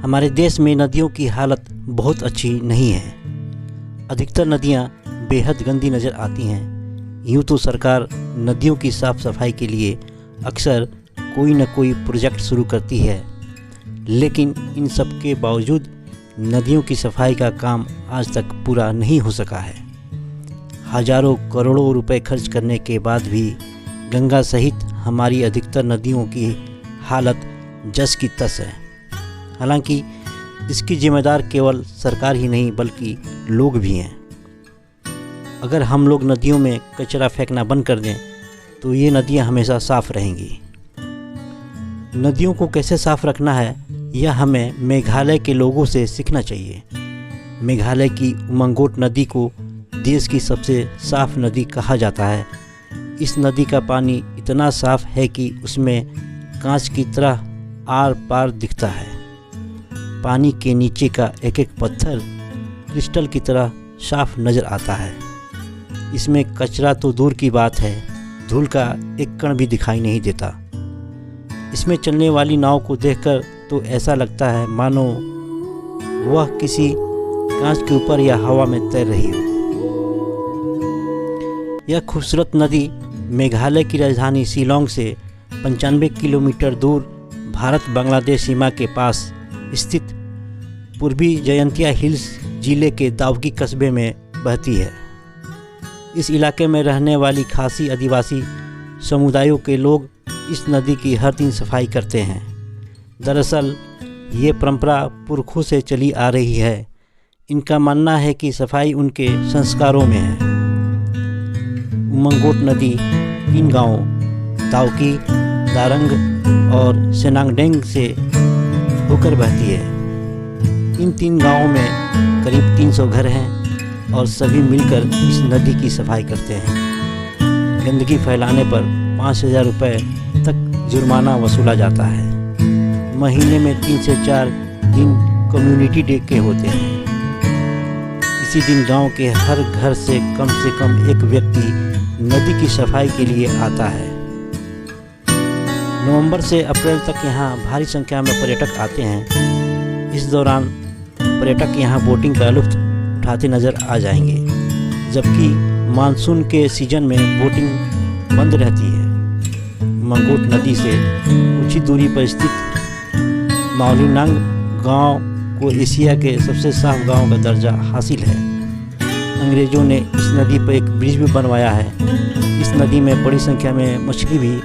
हमारे देश में नदियों की हालत बहुत अच्छी नहीं है। अधिकतर नदियां बेहद गंदी नज़र आती हैं। यूँ तो सरकार नदियों की साफ़ सफाई के लिए अक्सर कोई न कोई प्रोजेक्ट शुरू करती है, लेकिन इन सब के बावजूद नदियों की सफाई का काम आज तक पूरा नहीं हो सका है। हजारों करोड़ों रुपए खर्च करने के बाद भी गंगा सहित हमारी अधिकतर नदियों की हालत जस की तस है। हालांकि इसकी जिम्मेदार केवल सरकार ही नहीं बल्कि लोग भी हैं। अगर हम लोग नदियों में कचरा फेंकना बंद कर दें तो ये नदियां हमेशा साफ़ रहेंगी। नदियों को कैसे साफ़ रखना है यह हमें मेघालय के लोगों से सीखना चाहिए। मेघालय की उमंगोट नदी को देश की सबसे साफ़ नदी कहा जाता है। इस नदी का पानी इतना साफ़ है कि उसमें कांच की तरह आर पार दिखता है। पानी के नीचे का एक एक पत्थर क्रिस्टल की तरह साफ नज़र आता है। इसमें कचरा तो दूर की बात है, धूल का एक कण भी दिखाई नहीं देता। इसमें चलने वाली नाव को देखकर तो ऐसा लगता है मानो वह किसी कांच के ऊपर या हवा में तैर रही हो। यह खूबसूरत नदी मेघालय की राजधानी शिलांग से 95 किलोमीटर दूर भारत बांग्लादेश सीमा के पास स्थित पूर्वी जयंतिया हिल्स जिले के दावकी कस्बे में बहती है। इस इलाके में रहने वाली खासी आदिवासी समुदायों के लोग इस नदी की हर दिन सफाई करते हैं। दरअसल ये परंपरा पुरखों से चली आ रही है। इनका मानना है कि सफाई उनके संस्कारों में है। उमंगोट नदी 3 गांवों दावकी, दारंग और सेनांगडेंग से होकर बहती है। इन 3 गांवों में करीब 300 घर हैं और सभी मिलकर इस नदी की सफाई करते हैं। गंदगी फैलाने पर 5000 रुपये तक जुर्माना वसूला जाता है। महीने में 3 से 4 दिन कम्युनिटी डे के होते हैं। इसी दिन गांव के हर घर से कम एक व्यक्ति नदी की सफाई के लिए आता है। नवंबर से अप्रैल तक यहाँ भारी संख्या में पर्यटक आते हैं। इस दौरान पर्यटक यहाँ बोटिंग का लुत्फ उठाते नज़र आ जाएंगे, जबकि मानसून के सीजन में बोटिंग बंद रहती है। मंगोट नदी से कुछ ही दूरी पर स्थित माओलिनांग गांव को एशिया के सबसे साफ गांव का दर्जा हासिल है। अंग्रेज़ों ने इस नदी पर एक ब्रिज भी बनवाया है। इस नदी में बड़ी संख्या में मछली भी